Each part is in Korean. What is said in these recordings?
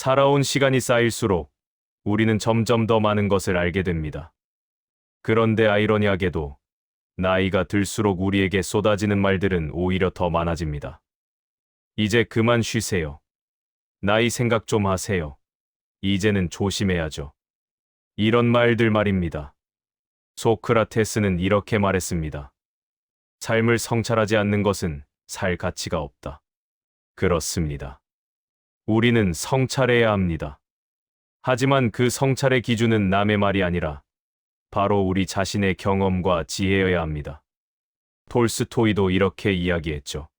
살아온 시간이 쌓일수록 우리는 점점 더 많은 것을 알게 됩니다. 그런데 아이러니하게도 나이가 들수록 우리에게 쏟아지는 말들은 오히려 더 많아집니다. 이제 그만 쉬세요. 나이 생각 좀 하세요. 이제는 조심해야죠. 이런 말들 말입니다. 소크라테스는 이렇게 말했습니다. 삶을 성찰하지 않는 것은 살 가치가 없다. 그렇습니다. 우리는 성찰해야 합니다. 하지만 그 성찰의 기준은 남의 말이 아니라 바로 우리 자신의 경험과 지혜여야 합니다. 톨스토이도 이렇게 이야기했죠.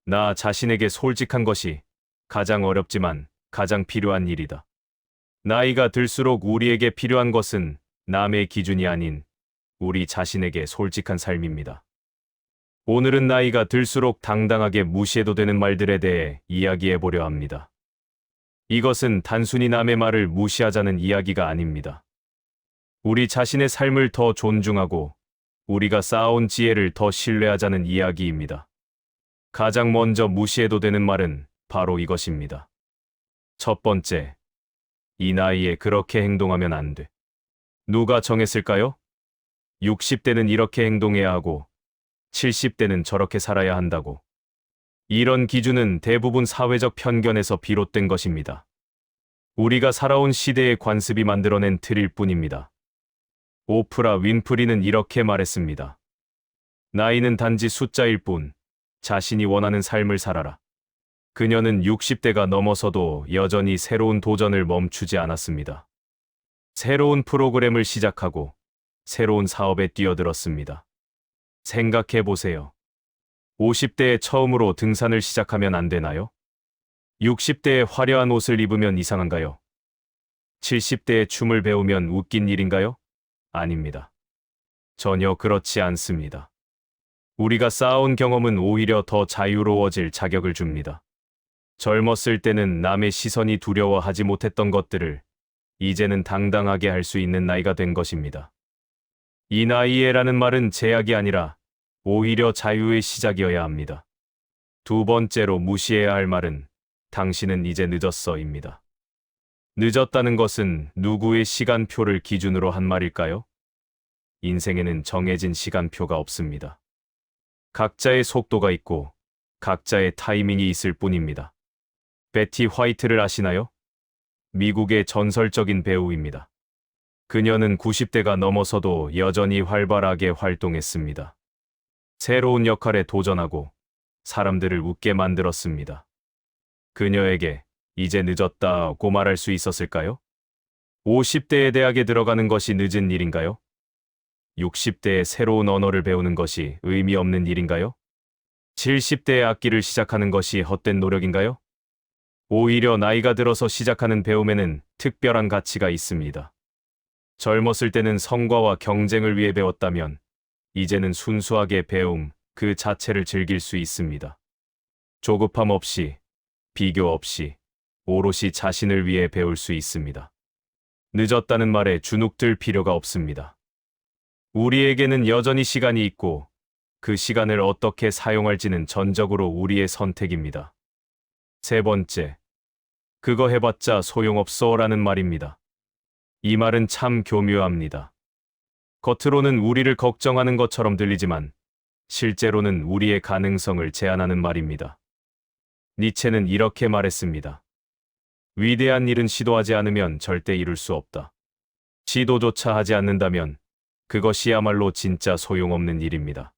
나 자신에게 솔직한 것이 가장 어렵지만 가장 필요한 일이다. 나이가 들수록 우리에게 필요한 것은 남의 기준이 아닌 우리 자신에게 솔직한 삶입니다. 오늘은 나이가 들수록 당당하게 무시해도 되는 말들에 대해 이야기해 보려 합니다. 이것은 단순히 남의 말을 무시하자는 이야기가 아닙니다. 우리 자신의 삶을 더 존중하고 우리가 쌓아온 지혜를 더 신뢰하자는 이야기입니다. 가장 먼저 무시해도 되는 말은 바로 이것입니다. 첫 번째, 이 나이에 그렇게 행동하면 안 돼. 누가 정했을까요? 60대는 이렇게 행동해야 하고 70대는 저렇게 살아야 한다고. 이런 기준은 대부분 사회적 편견에서 비롯된 것입니다. 우리가 살아온 시대의 관습이 만들어낸 틀일 뿐입니다. 오프라 윈프리는 이렇게 말했습니다. 나이는 단지 숫자일 뿐, 자신이 원하는 삶을 살아라. 그녀는 60대가 넘어서도 여전히 새로운 도전을 멈추지 않았습니다. 새로운 프로그램을 시작하고 새로운 사업에 뛰어들었습니다. 생각해 보세요. 50대에 처음으로 등산을 시작하면 안 되나요? 60대에 화려한 옷을 입으면 이상한가요? 70대에 춤을 배우면 웃긴 일인가요? 아닙니다. 전혀 그렇지 않습니다. 우리가 쌓아온 경험은 오히려 더 자유로워질 자격을 줍니다. 젊었을 때는 남의 시선이 두려워하지 못했던 것들을 이제는 당당하게 할 수 있는 나이가 된 것입니다. 이 나이에라는 말은 제약이 아니라 오히려 자유의 시작이어야 합니다. 두 번째로 무시해야 할 말은 당신은 이제 늦었어입니다. 늦었다는 것은 누구의 시간표를 기준으로 한 말일까요? 인생에는 정해진 시간표가 없습니다. 각자의 속도가 있고 각자의 타이밍이 있을 뿐입니다. 베티 화이트를 아시나요? 미국의 전설적인 배우입니다. 그녀는 90대가 넘어서도 여전히 활발하게 활동했습니다. 새로운 역할에 도전하고 사람들을 웃게 만들었습니다. 그녀에게 이제 늦었다고 말할 수 있었을까요? 50대의 대학에 들어가는 것이 늦은 일인가요? 60대에 새로운 언어를 배우는 것이 의미 없는 일인가요? 70대에 악기를 시작하는 것이 헛된 노력인가요? 오히려 나이가 들어서 시작하는 배움에는 특별한 가치가 있습니다. 젊었을 때는 성과와 경쟁을 위해 배웠다면 이제는 순수하게 배움 그 자체를 즐길 수 있습니다. 조급함 없이, 비교 없이, 오롯이 자신을 위해 배울 수 있습니다. 늦었다는 말에 주눅들 필요가 없습니다. 우리에게는 여전히 시간이 있고 그 시간을 어떻게 사용할지는 전적으로 우리의 선택입니다. 세 번째, 그거 해봤자 소용없어라는 말입니다. 이 말은 참 교묘합니다. 겉으로는 우리를 걱정하는 것처럼 들리지만 실제로는 우리의 가능성을 제한하는 말입니다. 니체는 이렇게 말했습니다. 위대한 일은 시도하지 않으면 절대 이룰 수 없다. 시도조차 하지 않는다면 그것이야말로 진짜 소용없는 일입니다.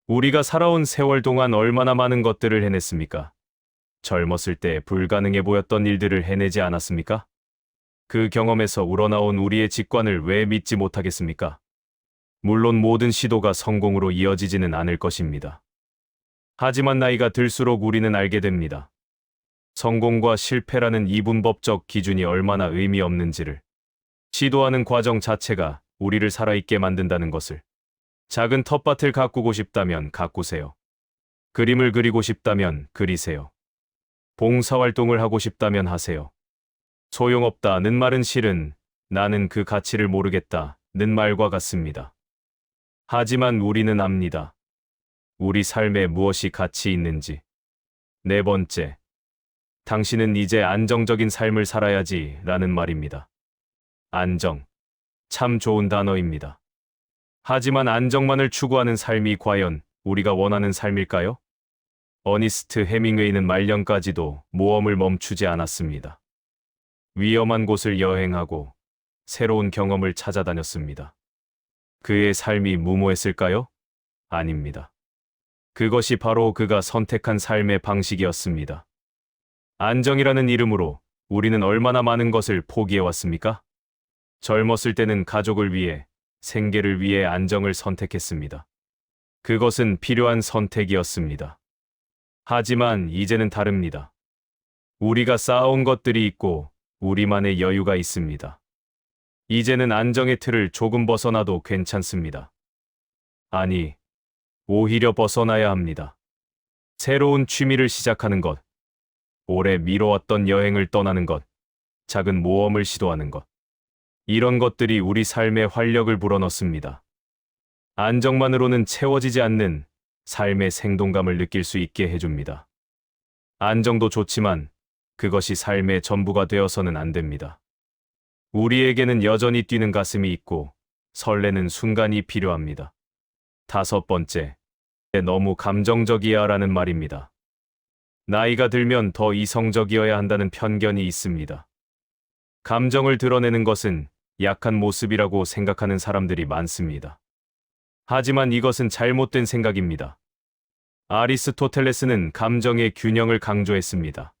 우리가 살아온 세월 동안 얼마나 많은 것들을 해냈습니까? 젊었을 때 불가능해 보였던 일들을 해내지 않았습니까? 그 경험에서 우러나온 우리의 직관을 왜 믿지 못하겠습니까? 물론 모든 시도가 성공으로 이어지지는 않을 것입니다. 하지만 나이가 들수록 우리는 알게 됩니다. 성공과 실패라는 이분법적 기준이 얼마나 의미 없는지를, 시도하는 과정 자체가 우리를 살아있게 만든다는 것을. 작은 텃밭을 가꾸고 싶다면 가꾸세요. 그림을 그리고 싶다면 그리세요. 봉사활동을 하고 싶다면 하세요. 소용없다는 말은 실은 나는 그 가치를 모르겠다는 말과 같습니다. 하지만 우리는 압니다. 우리 삶에 무엇이 가치 있는지. 네 번째, 당신은 이제 안정적인 삶을 살아야지 라는 말입니다. 안정. 참 좋은 단어입니다. 하지만 안정만을 추구하는 삶이 과연 우리가 원하는 삶일까요? 어니스트 해밍웨이는 말년까지도 모험을 멈추지 않았습니다. 위험한 곳을 여행하고 새로운 경험을 찾아다녔습니다. 그의 삶이 무모했을까요? 아닙니다. 그것이 바로 그가 선택한 삶의 방식이었습니다. 안정이라는 이름으로 우리는 얼마나 많은 것을 포기해왔습니까? 젊었을 때는 가족을 위해, 생계를 위해 안정을 선택했습니다. 그것은 필요한 선택이었습니다. 하지만 이제는 다릅니다. 우리가 쌓아온 것들이 있고 우리만의 여유가 있습니다. 이제는 안정의 틀을 조금 벗어나도 괜찮습니다. 아니, 오히려 벗어나야 합니다. 새로운 취미를 시작하는 것, 오래 미뤄왔던 여행을 떠나는 것, 작은 모험을 시도하는 것. 이런 것들이 우리 삶에 활력을 불어넣습니다. 안정만으로는 채워지지 않는 삶의 생동감을 느낄 수 있게 해줍니다. 안정도 좋지만 그것이 삶의 전부가 되어서는 안 됩니다. 우리에게는 여전히 뛰는 가슴이 있고 설레는 순간이 필요합니다. 5번째, 너무 감정적이야 라는 말입니다. 나이가 들면 더 이성적이어야 한다는 편견이 있습니다. 감정을 드러내는 것은 약한 모습이라고 생각하는 사람들이 많습니다. 하지만 이것은 잘못된 생각입니다. 아리스토텔레스는 감정의 균형을 강조했습니다.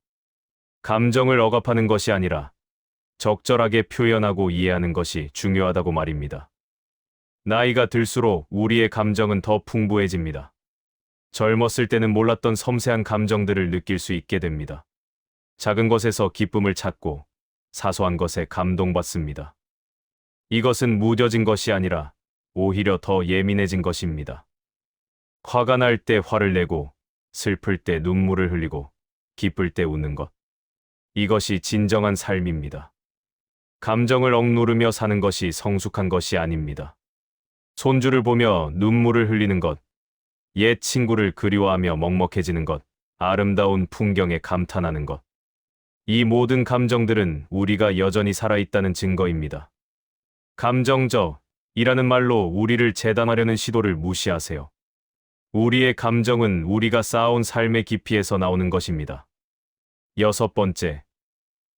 감정을 억압하는 것이 아니라 적절하게 표현하고 이해하는 것이 중요하다고 말입니다. 나이가 들수록 우리의 감정은 더 풍부해집니다. 젊었을 때는 몰랐던 섬세한 감정들을 느낄 수 있게 됩니다. 작은 것에서 기쁨을 찾고 사소한 것에 감동받습니다. 이것은 무뎌진 것이 아니라 오히려 더 예민해진 것입니다. 화가 날 때 화를 내고 슬플 때 눈물을 흘리고 기쁠 때 웃는 것. 이것이 진정한 삶입니다. 감정을 억누르며 사는 것이 성숙한 것이 아닙니다. 손주를 보며 눈물을 흘리는 것, 옛 친구를 그리워하며 먹먹해지는 것, 아름다운 풍경에 감탄하는 것. 이 모든 감정들은 우리가 여전히 살아있다는 증거입니다. 감정적이라는 말로 우리를 재단하려는 시도를 무시하세요. 우리의 감정은 우리가 쌓아온 삶의 깊이에서 나오는 것입니다. 6번째,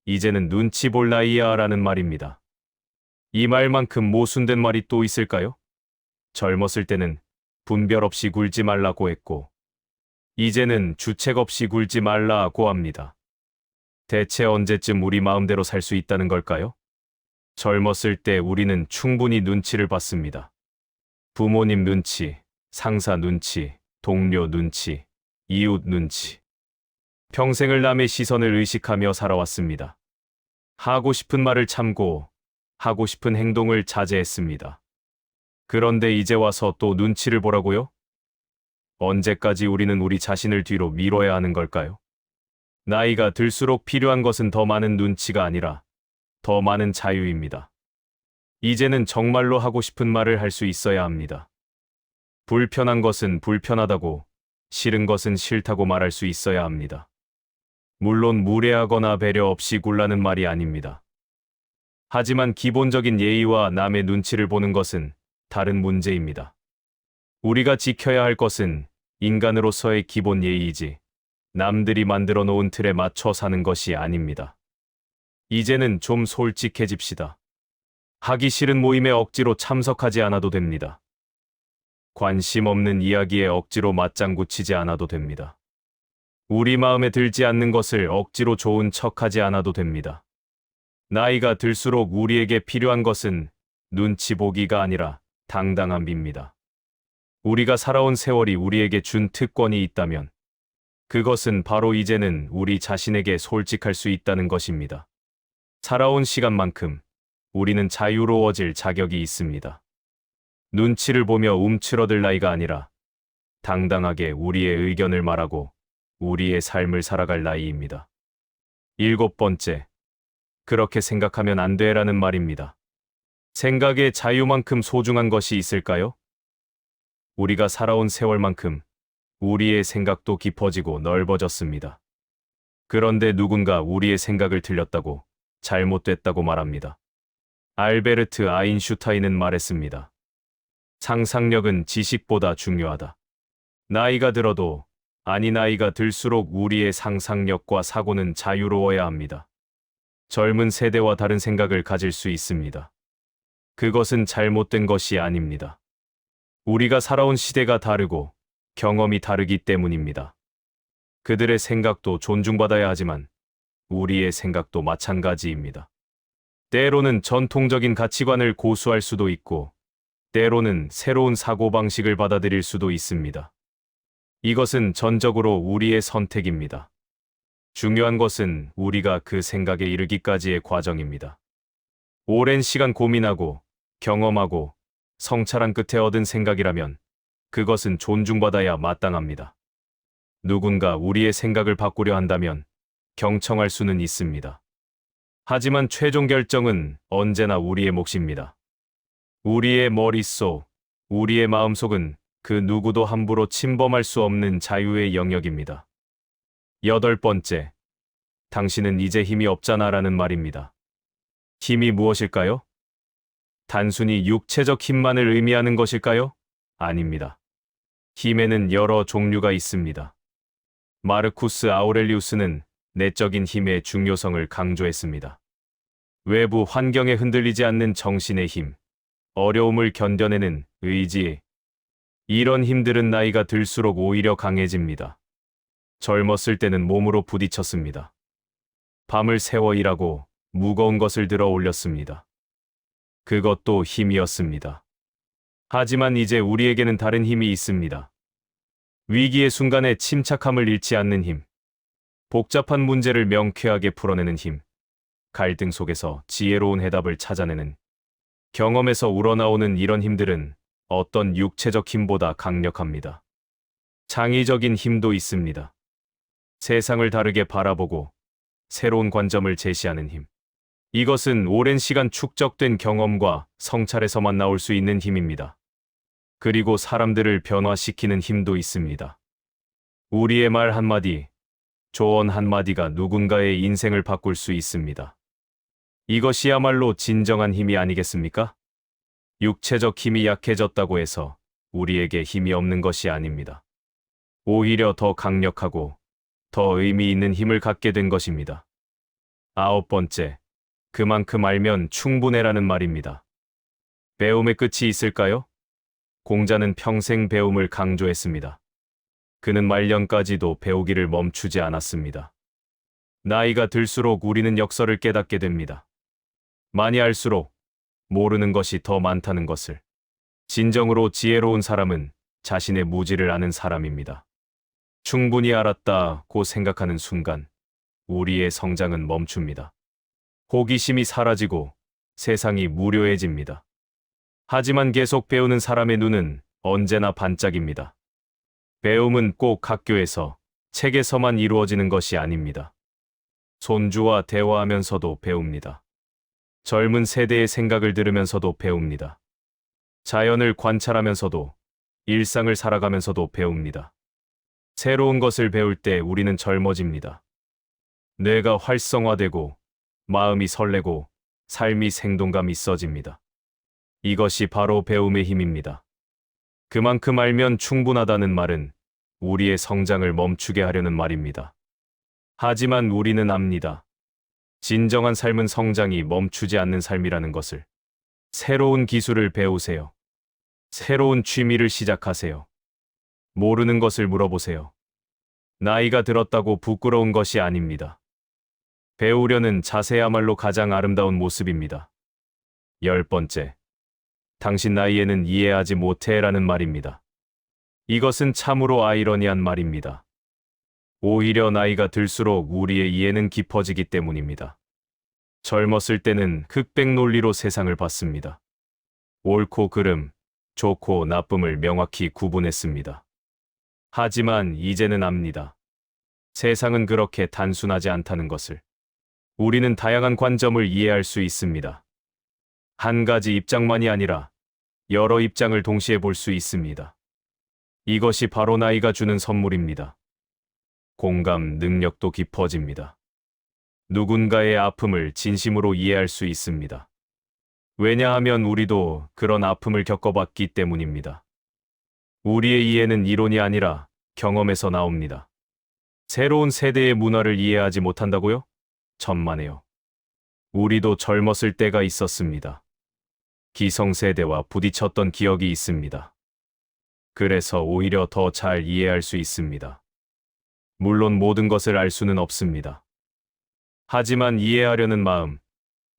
이제는 눈치 볼 나이야 라는 말입니다. 이 말만큼 모순된 말이 또 있을까요? 젊었을 때는 분별 없이 굴지 말라고 했고, 이제는 주책 없이 굴지 말라고 합니다. 대체 언제쯤 우리 마음대로 살 수 있다는 걸까요? 젊었을 때 우리는 충분히 눈치를 봤습니다. 부모님 눈치, 상사 눈치, 동료 눈치, 이웃 눈치. 평생을 남의 시선을 의식하며 살아왔습니다. 하고 싶은 말을 참고 하고 싶은 행동을 자제했습니다. 그런데 이제 와서 또 눈치를 보라고요? 언제까지 우리는 우리 자신을 뒤로 밀어야 하는 걸까요? 나이가 들수록 필요한 것은 더 많은 눈치가 아니라 더 많은 자유입니다. 이제는 정말로 하고 싶은 말을 할 수 있어야 합니다. 불편한 것은 불편하다고, 싫은 것은 싫다고 말할 수 있어야 합니다. 물론 무례하거나 배려 없이 굴라는 말이 아닙니다. 하지만 기본적인 예의와 남의 눈치를 보는 것은 다른 문제입니다. 우리가 지켜야 할 것은 인간으로서의 기본 예의이지 남들이 만들어 놓은 틀에 맞춰 사는 것이 아닙니다. 이제는 좀 솔직해집시다. 하기 싫은 모임에 억지로 참석하지 않아도 됩니다. 관심 없는 이야기에 억지로 맞장구 치지 않아도 됩니다. 우리 마음에 들지 않는 것을 억지로 좋은 척하지 않아도 됩니다. 나이가 들수록 우리에게 필요한 것은 눈치 보기가 아니라 당당함입니다. 우리가 살아온 세월이 우리에게 준 특권이 있다면 그것은 바로 이제는 우리 자신에게 솔직할 수 있다는 것입니다. 살아온 시간만큼 우리는 자유로워질 자격이 있습니다. 눈치를 보며 움츠러들 나이가 아니라 당당하게 우리의 의견을 말하고 우리의 삶을 살아갈 나이입니다. 7번째, 그렇게 생각하면 안 돼라는 말입니다. 생각의 자유만큼 소중한 것이 있을까요? 우리가 살아온 세월만큼 우리의 생각도 깊어지고 넓어졌습니다. 그런데 누군가 우리의 생각을 틀렸다고, 잘못됐다고 말합니다. 알베르트 아인슈타인은 말했습니다. 상상력은 지식보다 중요하다. 나이가 들어도, 아니 나이가 들수록 우리의 상상력과 사고는 자유로워야 합니다. 젊은 세대와 다른 생각을 가질 수 있습니다. 그것은 잘못된 것이 아닙니다. 우리가 살아온 시대가 다르고 경험이 다르기 때문입니다. 그들의 생각도 존중받아야 하지만 우리의 생각도 마찬가지입니다. 때로는 전통적인 가치관을 고수할 수도 있고, 때로는 새로운 사고방식을 받아들일 수도 있습니다. 이것은 전적으로 우리의 선택입니다. 중요한 것은 우리가 그 생각에 이르기까지의 과정입니다. 오랜 시간 고민하고, 경험하고, 성찰한 끝에 얻은 생각이라면 그것은 존중받아야 마땅합니다. 누군가 우리의 생각을 바꾸려 한다면 경청할 수는 있습니다. 하지만 최종 결정은 언제나 우리의 몫입니다. 우리의 머릿속, 우리의 마음속은 그 누구도 함부로 침범할 수 없는 자유의 영역입니다. 8번째, 당신은 이제 힘이 없잖아라는 말입니다. 힘이 무엇일까요? 단순히 육체적 힘만을 의미하는 것일까요? 아닙니다. 힘에는 여러 종류가 있습니다. 마르쿠스 아우렐리우스는 내적인 힘의 중요성을 강조했습니다. 외부 환경에 흔들리지 않는 정신의 힘, 어려움을 견뎌내는 의지, 이런 힘들은 나이가 들수록 오히려 강해집니다. 젊었을 때는 몸으로 부딪혔습니다. 밤을 새워 일하고 무거운 것을 들어 올렸습니다. 그것도 힘이었습니다. 하지만 이제 우리에게는 다른 힘이 있습니다. 위기의 순간에 침착함을 잃지 않는 힘, 복잡한 문제를 명쾌하게 풀어내는 힘, 갈등 속에서 지혜로운 해답을 찾아내는, 경험에서 우러나오는 이런 힘들은 어떤 육체적 힘보다 강력합니다. 창의적인 힘도 있습니다. 세상을 다르게 바라보고 새로운 관점을 제시하는 힘. 이것은 오랜 시간 축적된 경험과 성찰에서만 나올 수 있는 힘입니다. 그리고 사람들을 변화시키는 힘도 있습니다. 우리의 말 한마디, 조언 한마디가 누군가의 인생을 바꿀 수 있습니다. 이것이야말로 진정한 힘이 아니겠습니까? 육체적 힘이 약해졌다고 해서 우리에게 힘이 없는 것이 아닙니다. 오히려 더 강력하고 더 의미 있는 힘을 갖게 된 것입니다. 9번째, 그만큼 알면 충분해라는 말입니다. 배움의 끝이 있을까요? 공자는 평생 배움을 강조했습니다. 그는 말년까지도 배우기를 멈추지 않았습니다. 나이가 들수록 우리는 역설을 깨닫게 됩니다. 많이 알수록 모르는 것이 더 많다는 것을. 진정으로 지혜로운 사람은 자신의 무지를 아는 사람입니다. 충분히 알았다고 생각하는 순간 우리의 성장은 멈춥니다. 호기심이 사라지고 세상이 무료해집니다. 하지만 계속 배우는 사람의 눈은 언제나 반짝입니다. 배움은 꼭 학교에서, 책에서만 이루어지는 것이 아닙니다. 손주와 대화하면서도 배웁니다. 젊은 세대의 생각을 들으면서도 배웁니다. 자연을 관찰하면서도, 일상을 살아가면서도 배웁니다. 새로운 것을 배울 때 우리는 젊어집니다. 뇌가 활성화되고, 마음이 설레고, 삶이 생동감 있어집니다. 이것이 바로 배움의 힘입니다. 그만큼 알면 충분하다는 말은 우리의 성장을 멈추게 하려는 말입니다. 하지만 우리는 압니다. 진정한 삶은 성장이 멈추지 않는 삶이라는 것을. 새로운 기술을 배우세요. 새로운 취미를 시작하세요. 모르는 것을 물어보세요. 나이가 들었다고 부끄러운 것이 아닙니다. 배우려는 자세야말로 가장 아름다운 모습입니다. 10번째, 당신 나이에는 이해하지 못해라는 말입니다. 이것은 참으로 아이러니한 말입니다. 오히려 나이가 들수록 우리의 이해는 깊어지기 때문입니다. 젊었을 때는 흑백 논리로 세상을 봤습니다. 옳고 그름, 좋고 나쁨을 명확히 구분했습니다. 하지만 이제는 압니다. 세상은 그렇게 단순하지 않다는 것을. 우리는 다양한 관점을 이해할 수 있습니다. 한 가지 입장만이 아니라 여러 입장을 동시에 볼 수 있습니다. 이것이 바로 나이가 주는 선물입니다. 공감 능력도 깊어집니다. 누군가의 아픔을 진심으로 이해할 수 있습니다. 왜냐하면 우리도 그런 아픔을 겪어봤기 때문입니다. 우리의 이해는 이론이 아니라 경험에서 나옵니다. 새로운 세대의 문화를 이해하지 못한다고요? 천만에요. 우리도 젊었을 때가 있었습니다. 기성세대와 부딪혔던 기억이 있습니다. 그래서 오히려 더 잘 이해할 수 있습니다. 물론 모든 것을 알 수는 없습니다. 하지만 이해하려는 마음,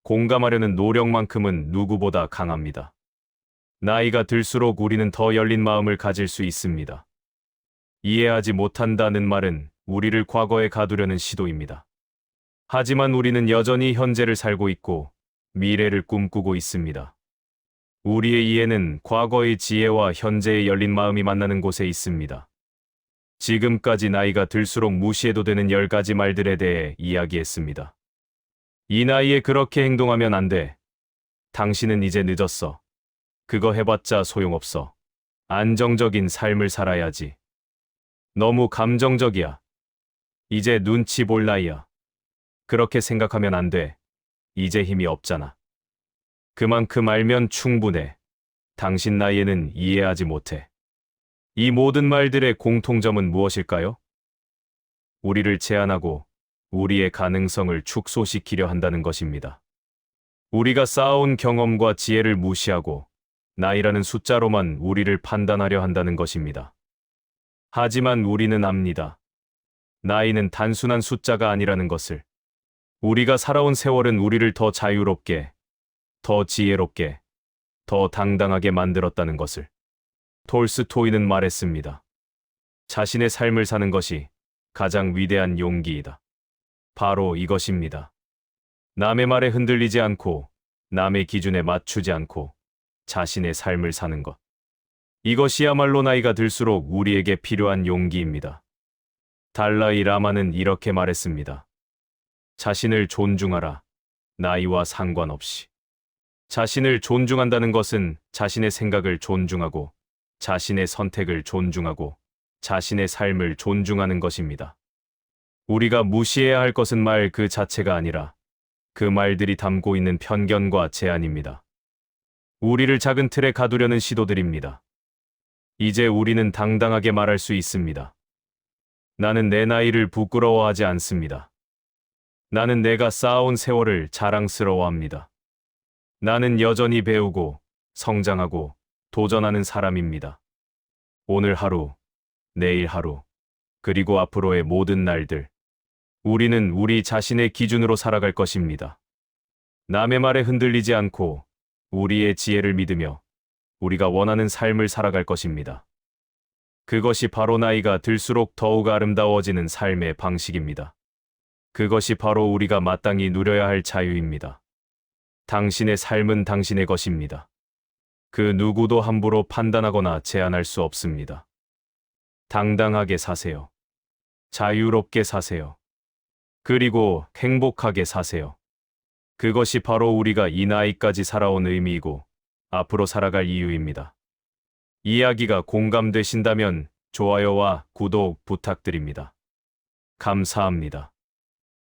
공감하려는 노력만큼은 누구보다 강합니다. 나이가 들수록 우리는 더 열린 마음을 가질 수 있습니다. 이해하지 못한다는 말은 우리를 과거에 가두려는 시도입니다. 하지만 우리는 여전히 현재를 살고 있고 미래를 꿈꾸고 있습니다. 우리의 이해는 과거의 지혜와 현재의 열린 마음이 만나는 곳에 있습니다. 지금까지 나이가 들수록 무시해도 되는 10가지 말들에 대해 이야기했습니다. 이 나이에 그렇게 행동하면 안 돼. 당신은 이제 늦었어. 그거 해봤자 소용없어. 안정적인 삶을 살아야지. 너무 감정적이야. 이제 눈치 볼 나이야. 그렇게 생각하면 안 돼. 이제 힘이 없잖아. 그만큼 알면 충분해. 당신 나이에는 이해하지 못해. 이 모든 말들의 공통점은 무엇일까요? 우리를 제한하고 우리의 가능성을 축소시키려 한다는 것입니다. 우리가 쌓아온 경험과 지혜를 무시하고 나이라는 숫자로만 우리를 판단하려 한다는 것입니다. 하지만 우리는 압니다. 나이는 단순한 숫자가 아니라는 것을. 우리가 살아온 세월은 우리를 더 자유롭게, 더 지혜롭게, 더 당당하게 만들었다는 것을. 톨스토이는 말했습니다. 자신의 삶을 사는 것이 가장 위대한 용기이다. 바로 이것입니다. 남의 말에 흔들리지 않고 남의 기준에 맞추지 않고 자신의 삶을 사는 것. 이것이야말로 나이가 들수록 우리에게 필요한 용기입니다. 달라이 라마는 이렇게 말했습니다. 자신을 존중하라. 나이와 상관없이. 자신을 존중한다는 것은 자신의 생각을 존중하고 자신의 선택을 존중하고 자신의 삶을 존중하는 것입니다. 우리가 무시해야 할 것은 말 그 자체가 아니라 그 말들이 담고 있는 편견과 제한입니다. 우리를 작은 틀에 가두려는 시도들입니다. 이제 우리는 당당하게 말할 수 있습니다. 나는 내 나이를 부끄러워하지 않습니다. 나는 내가 쌓아온 세월을 자랑스러워합니다. 나는 여전히 배우고 성장하고 도전하는 사람입니다. 오늘 하루, 내일 하루, 그리고 앞으로의 모든 날들. 우리는 우리 자신의 기준으로 살아갈 것입니다. 남의 말에 흔들리지 않고 우리의 지혜를 믿으며 우리가 원하는 삶을 살아갈 것입니다. 그것이 바로 나이가 들수록 더욱 아름다워지는 삶의 방식입니다. 그것이 바로 우리가 마땅히 누려야 할 자유입니다. 당신의 삶은 당신의 것입니다. 그 누구도 함부로 판단하거나 제한할 수 없습니다. 당당하게 사세요. 자유롭게 사세요. 그리고 행복하게 사세요. 그것이 바로 우리가 이 나이까지 살아온 의미이고 앞으로 살아갈 이유입니다. 이야기가 공감되신다면 좋아요와 구독 부탁드립니다. 감사합니다.